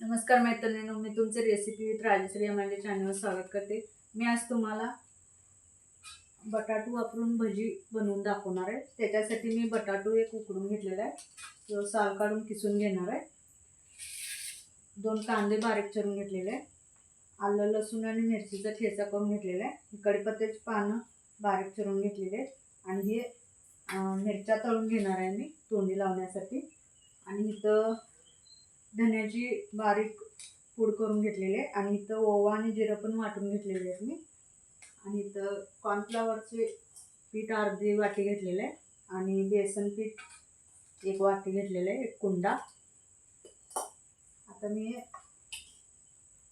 नमस्कार मैत्रिणींनो, मी तुमचे रेसिपी विथ राजश्री या माझ्या चॅनलवर स्वागत करते। मी आज तुम्हाला बटाटू वापरून भजी बनवून दाखवणार आहे। त्याच्यासाठी मी बटाटू एक उकडून घेतलेला आहे, तो साल काढून किसून घेणार आहे। 2 कांदे बारीक चिरून घेतलेले आहे, आलं लसूण आणि मिरचीचा ठेचा करून घेतलेला आहे, कढीपत्त्याची पानं बारीक चिरून घेतलेले आहेत आणि हे मिरच्या तळून घेणार आहे मी तोंडी लावण्यासाठी। आणि इथं धन्याची बारीक पूड करून घेतलेली आहे आणि इथं ओवा आणि जिरं पण वाटून घेतलेले आहेत मी। आणि इथं कॉर्नफ्लॉवरचे पीठ अर्धी वाटी घेतलेले आहे आणि बेसन पीठ 1 वाटी घेतलेले आहे, 1 कुंडा। आता मी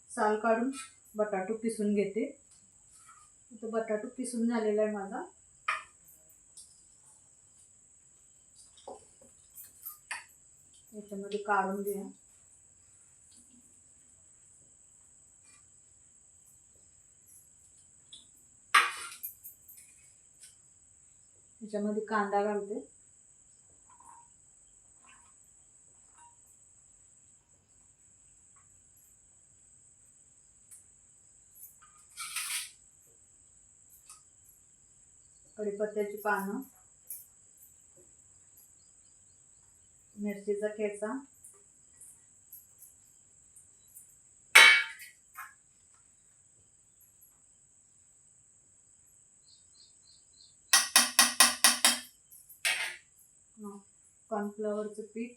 साल काढून बटाटू किसून घेते। इथं बटाटू किसून झालेला आहे माझा। याच्यामध्ये काढून घ्या। याच्यामध्ये कांदा घालते, कढीपत्त्याची पानं, मिरचीचा ठेचा, कॉर्नफ्लॉवरचं पीठ,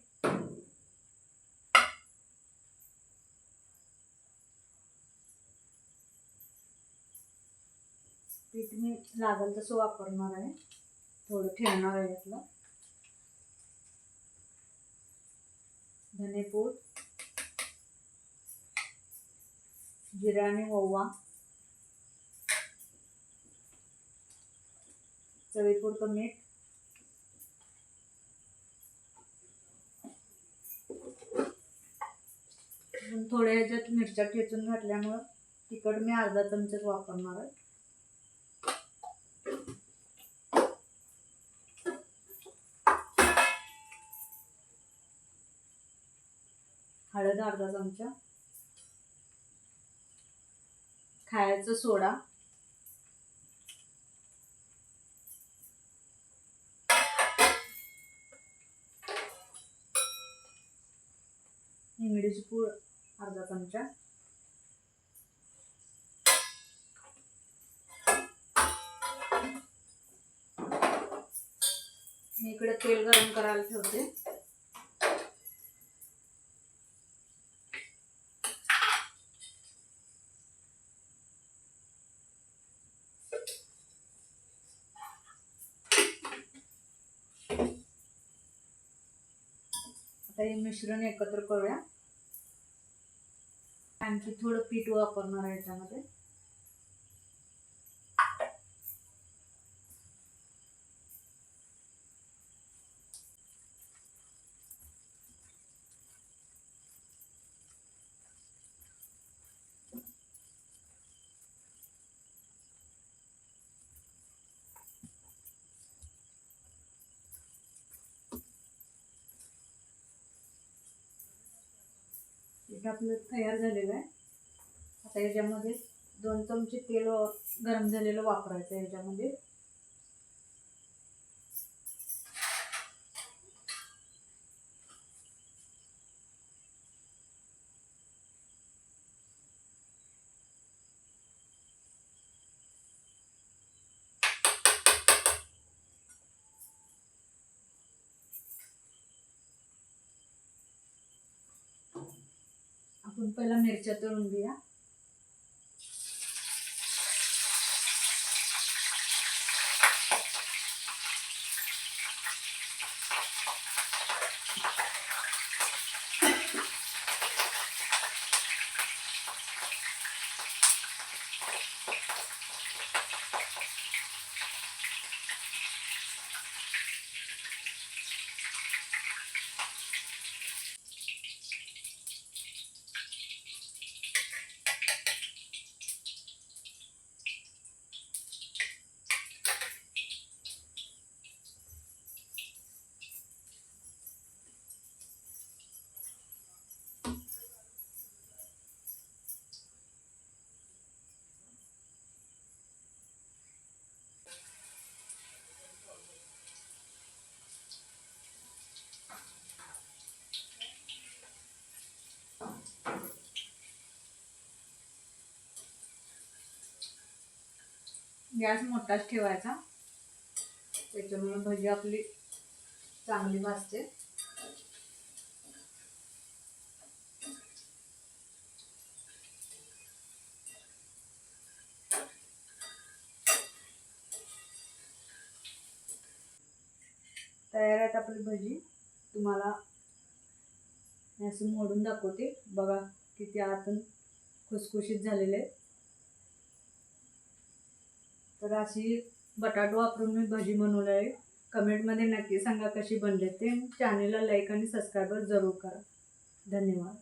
पीठ मी लागेल तसं वापरणार आहे, थोडं ठेवणार आहे यातलं। धनेपूड, जिरा आणि ओवा, चवीपुरतं मीठ, थोड्या ह्याच्यात मिरच्या ठेचून घातल्यामुळे तिखट मी अर्धा चमचाच वापरणार आहे। हळद अर्धा चमचा, खायचा सोडा, हिंगडीची पूड अर्धा चमचा, मी इकडे तेल गरम करायला ठेवते। आता हे मिश्रण एकत्र करूया। आणखी थोडं पीठ वापरणार आहे याच्यामध्ये। पीठ आपलं तयार झालेलं आहे। आता याच्यामध्ये 2 चमचे तेल गरम झालेलं वापरायचं आहे याच्यामध्ये। आपण पहिला मिरच्या तळून घेऊया। गॅस मोठाच ठेवायचा, त्याच्यामुळे भजी आपली चांगली भाजते. तयार आहेत आपली भजी. तुम्हाला असं मोडून दाखवते बघा, किती आतून खुसखुशीत झालेले. तर अशी बटाटो वापरून मी भजी बनवली आहे. कमेंटमध्ये नक्की सांगा कशी बनले ते. चॅनलला लाईक आणि सबस्क्राईब जरूर करा. धन्यवाद.